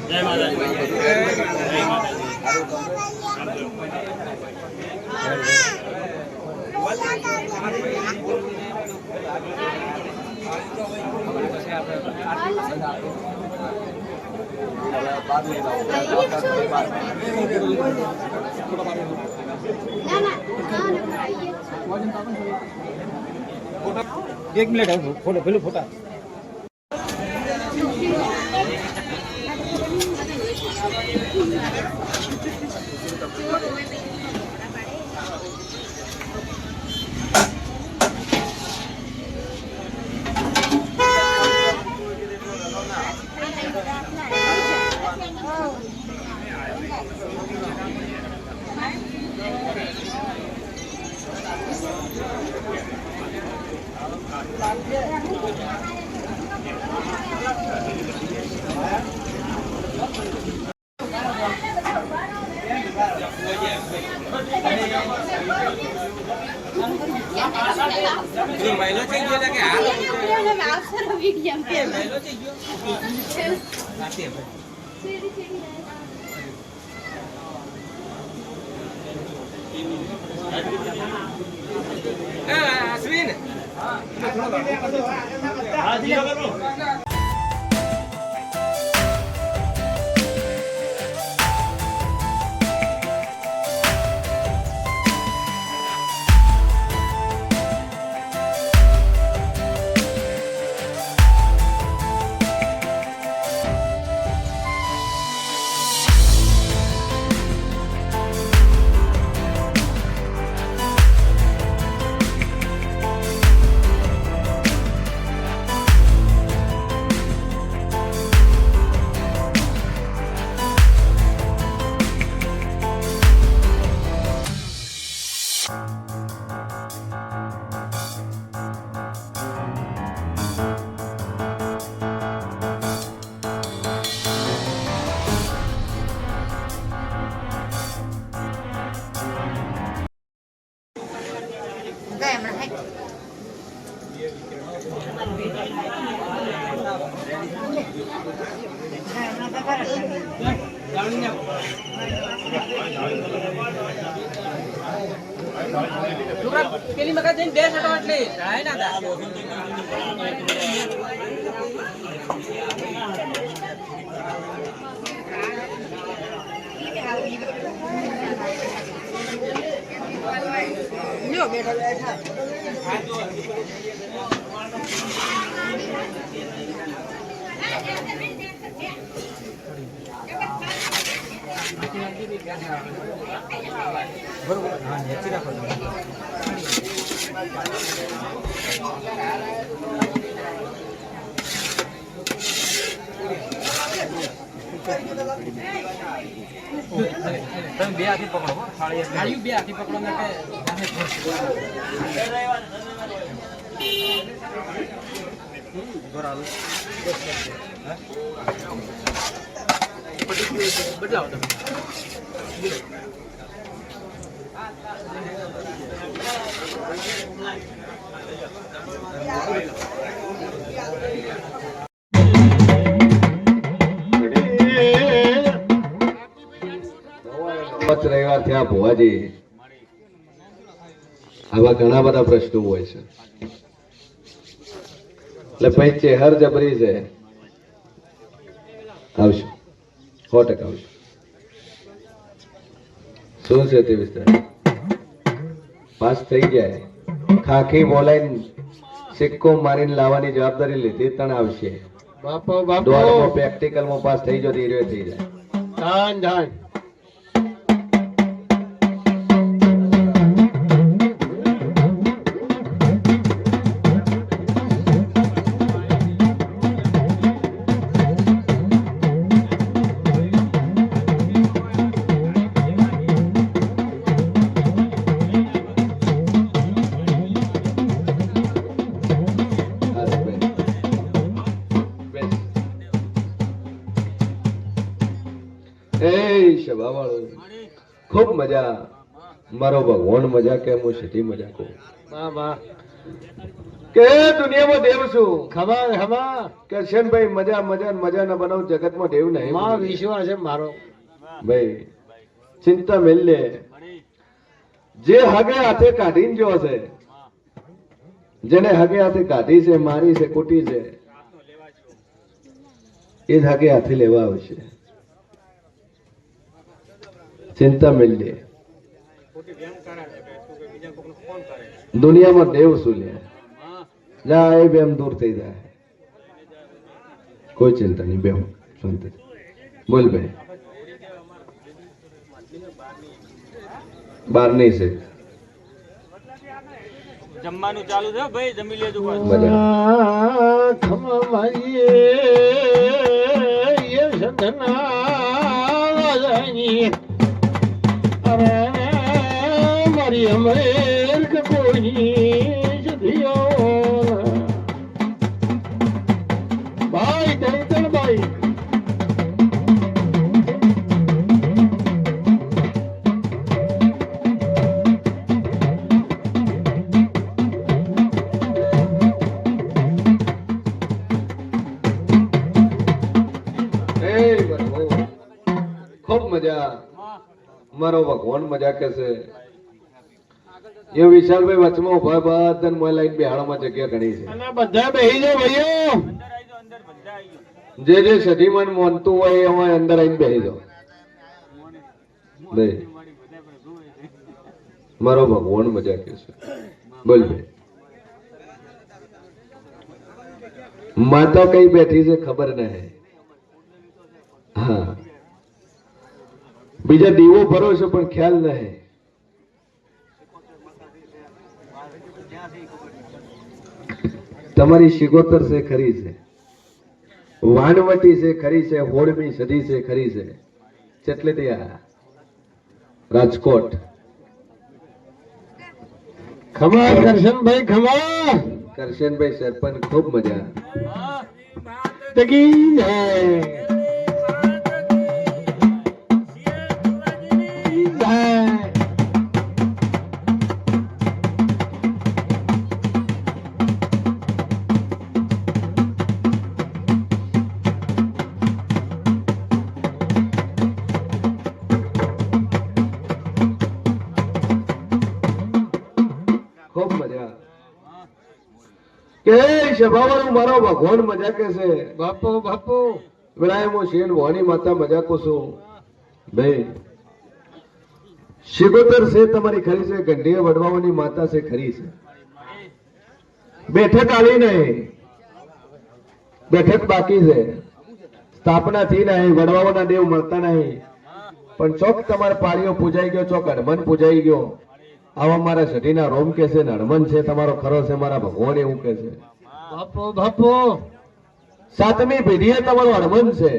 જય માતાજી. જય માતાજી. એક મિનિટ ફોટો પેલું ફોટા મહિલો થઈ ગયો કે હાલ આવશે વિડીયો કે મહિલો થઈ ગયો અશ્વિન પેલી મકા જઈને બે શટો એટલે રાય ના દા લ્યો બેઠા બેઠા બરોબર હા નેચી રાખો તમે બે હાથી પકડો થાળી બે હાથી પકડો ને બદલાવો તમે રવિવાર થયા ભુવાજી આવા ઘણા બધા પ્રશ્નો હોય છે એટલે પછી ચેહર જબરી છે આવશું 100% આવશું શું છે તે વિસ્તાર પાસ થઈ જાય ખાખી બોલાઈને સિક્કો મારીને લાવવાની જવાબદારી લીધી તણ આવશે બાપો બાપો દોડમાં પ્રેક્ટિકલમાં પાસ થઈ જતી રે થઈ જાય ધાન ધાન ખૂબ મજા મારો ભગવાન મજા કે હું સીધી મજા કહું વાહ વાહ કે દુનિયામાં દેવ છું ખબર ખબર કરશનભાઈ મજા મજા મજા ના બનાવ જગતમાં દેવ નહીં માં વિશ્વાસ છે મારો ભાઈ ચિંતા મેલ લે જે હગે હાથે કાઢીને જો છે જેને હગે હાથે કાઢી છે મારી છે કુટી છે એ જ હગે હાથે લેવા આવશે ચિંતા મેલ લે દુનિયામાં દેવ શું લે જા એ બેમ દૂર થઈ જાય કોઈ ચિંતા નહીં બેમ શાંતિ બોલ ભાઈ બાર નહીં છે જમવાનું ચાલુ છે ભાઈ, જમી લેજો પાછું. મજા ખમા મારી એ સંધના વાજાની અરે મારી અમરેલ કે કોઈ જધિયો ભાઈ તણ ભાઈ ખૂબ મજા મારો ભગવાન મજા કેસે એ વિશાલભાઈ વચમાં ઉભા બધા મોય લાઈન બેહાડવામાં જગ્યા ઘણી છે અને બધા બેહી જાઓ ભાઈઓ અંદર આવી જાઓ, અંદર બધા આવી જાઓ. જે સધીમન મોનતું હોય એમાં અંદર આવીને બેસી જાઓ ભાઈ મારો ભગવાન મજા કેસે બોલ ભાઈ માતા કઈ બેઠી છે ખબર નહીં હા બીજા દીવો ભરો છો પણ ખ્યાલ નહીં તમારી શિગોતર છે ખરી છે વાનવટી છે ખરી છે હોળમી સદી છે ખરી છે ચેટલે ત્યાં રાજકોટ ખમા કરશનભાઈ ખમા કરશનભાઈ સરપંચ ખૂબ મજા તકી જય ખૂબ મજા કે સભાવાળું મારો ભગવાન મજા કે છે બાપુ બાપુ વિલાયમો શેન ભવાની માતા મજા કુસુમ ભાઈ શિગોતર છે તમારી ખરી છે ગંઢીએ વડવાઓની માતા છે ખરી છે બેઠક આવી નહીં બેઠક બાકી છે સ્થાપના થી નહીં વડવાઓના દેવ મળતા નહીં પણ ચોક તમારે પાળીઓ પૂજાઈ ગયો ચોક હનુમાન પૂજાઈ ગયો આવા મારા સઢીના રોમ કે છે ને હનુમાન છે તમારો ખરો છે મારા ભગવાન એવું કે છે બાપુ બાપુ સાતમી પેઢીએ તમારું હનુમાન છે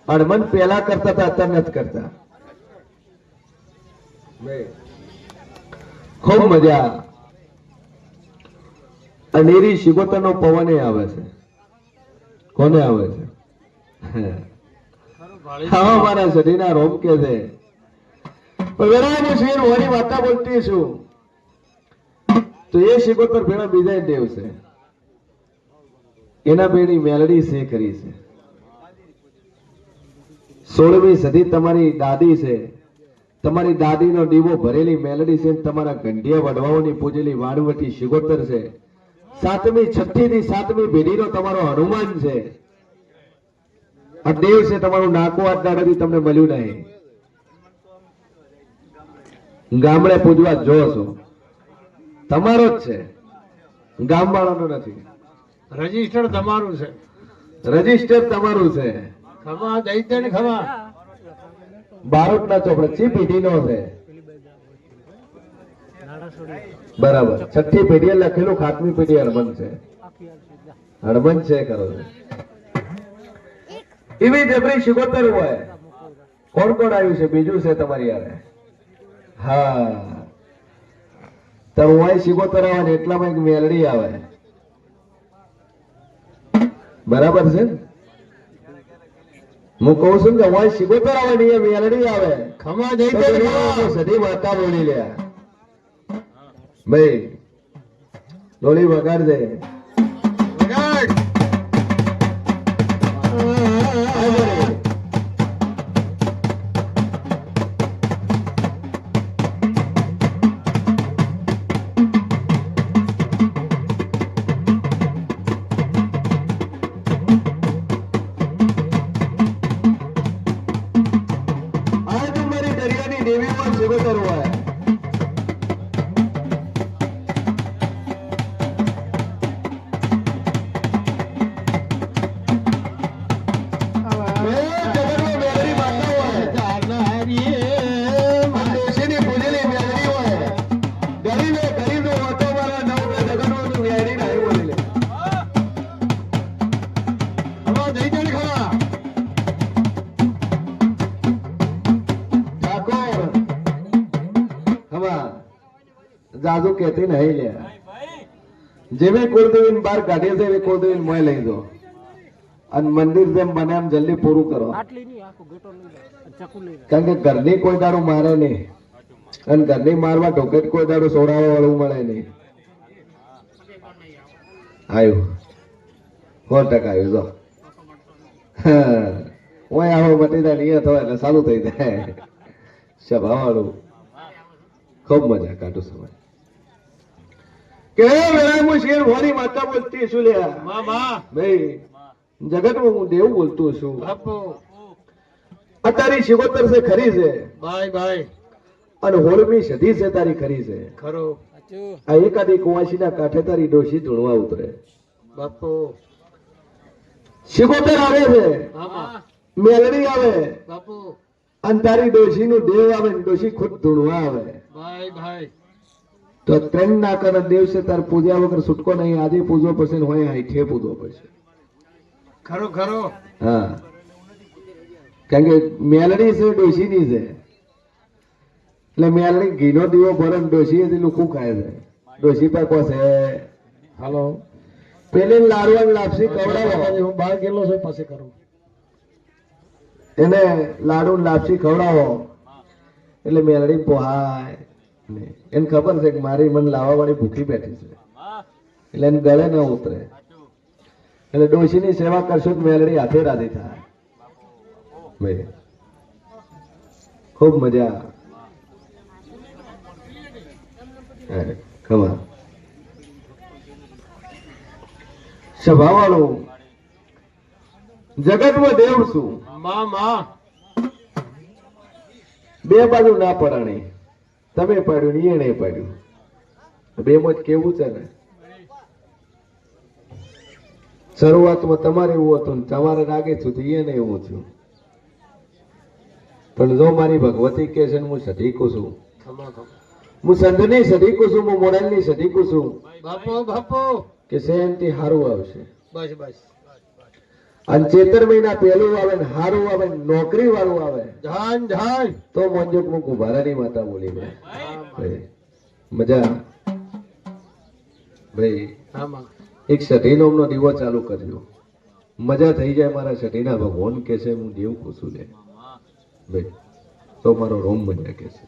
હનુમાન પેલા કરતા હતા અત્યારે નથી કરતા ખૂબ મજા અનેરી શિગોતર નો પવન આવે છે કોને આવે છે હા મારા સઢીના રોમ કે છે વાળી વાર્તા બોલતી છું તો એ શિગોતર ભેળા બીજા દેવ છે એના ભેળી મેલડી છે ખરી છે 16મી સદી તમારી દાદી છે તમારી દાદીનો દીવો ભરેલી મેલડી છે તમારા ગંઢિયા વડવાઓની પૂજેલી વાણવટી શિગોતર છે 7મી 6ઠી થી 7મી પેઢીનો તમારો હનુમાન છે આ દેવ છે તમારું નાકો આજ દાડાથી તમને મળ્યું નહીં ગામડે પૂજવા જો છો તમારો જ છે ગામ વાળાનો નથી રજીસ્ટર તમારું છે રજીસ્ટર તમારું છે ખમા દૈત્ય ને ખમા બારોટના ચોપડે ચી પેઢીનો છે બરાબર 6ઠી પેઢીએ લખેલું 7મી પેઢી હનુમાન છે હનુમાન છે કરો છે એવી જબરી શિગોતર હોય કોણ કોણ આવ્યું છે બીજું છે તમારી યારે હા તો હું શિગોતર આવે ને એટલામાં એક મેલડી આવે બરાબર છે હું કહું છું કે હું શિગોતર આવે ને એ મેલડી આવે ખમા દૈત્ય ને ખમા સધી માતા બોલી લે ભાઈ ડોલી વગાડજે. વગાડ. આય બોલે. આય તમારી દરિયાની દેવીમાં શિવતર હોય. જાજુ કહેતી નહીં લે. જેવી કુળદેવી બાર કાઢીએ છે એવી કુળદેવી મોય લઈ દો અને મંદિર જેમ બને એમ જલ્દી પૂરું કરો. કારણ કે ઘરની કોઈ દાડો મારે નહીં અને ઘરની મારવા ઢોકેટ કોઈ દાડો સોડાવા વાળું મળે નહીં. આવ્યું 100% આવ્યું જો. ઓય આવો મટી જાય નિયત હોય એટલે ચાલુ થઈ જાય સભા વાળું. ખૂબ મજા કાઢું સમય કે વેળા હું શેર ભોળી માતા બોલતી છું લ્યા. મામા. ભાઈ જગતમાં હું દેવ બોલતો છું. બાપુ. અત્યારે શિવોતર છે ખરી છે બાય બાય. અને હોળમી સધી છે તારી ખરી છે. ખરો. આ એકાદી કુવાસીના કાંઠે તારી ડોશી ધૂણવા ઉતરે. બાપુ. શિવોતર આવે છે, મામા. મેલડી આવે બાપુ. અને તારી ડોશી નું દેવ આવે ને ડોશી ખુદ ધૂણવા આવે. Bye bye. તો ત્રણ નાકાના દેવ છે તાર પૂજ્યા વગર છૂટકો નહીં. આજે પૂજવો પડશે ને હોય આઠે પૂજવો પડશે. ખરો ખરો. હા, કારણ કે મેલડી છે ડોશીની છે એટલે મેલડી ઘીનો દીવો ભરે ડોશી એથી લુખું ખાય છે. ડોશી પર કોસે હાલો પેલી લાડવા લાપસી ખવડાવો. હું 12 કિલો છે પાસે કરું. એને લાડુ ને લાપસી ખવડાવો એટલે મેલડી પોહાય. એને ખબર છે કે મારી મન લાવવા વાળી ભૂખી બેઠી છે એટલે એને ગળે ન ઉતરે. એટલે ડોશીની સેવા કરશો તો મેલડી હાથે રાધી થાય. ભાઈ ખૂબ મજા. ખબર સભા વાળું જગતમાં દેવ છું. મામા. બે બાજુ ના પડાણી. તમે પાડ્યું ને એને પાડ્યું. બે માં જ કેવું છે ને. શરૂઆતમાં તમારે એવું હતું ને તમારે રાગે છું તો એને એવું થયું. પણ જો મારી ભગવતી કે છે ને હું સધીકું છું, ખમા ખમા. હું સંધની સધીકું છું, હું મોડલની સધીકું છું બાપુ બાપુ. કે સેનથી હારું આવશે. બસ બસ. અને ચેતર મહિના પહેલું આવે ને હારું આવે ને નોકરી વાળું આવે જાન જાન. તો મંજોક હું કુંભારાની માતા બોલી મેં. ભાઈ મજા. ભાઈ મામા. એક સઠી નોમનો દીવો ચાલુ કરજો. મજા થઈ જાય. મારા સઠીના ભગવાન કે છે હું દેવ કુસું લે ભાઈ તો મારો રોમ મજા કે છે.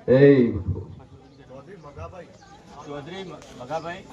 એ ચૌધરી મગાભાઈ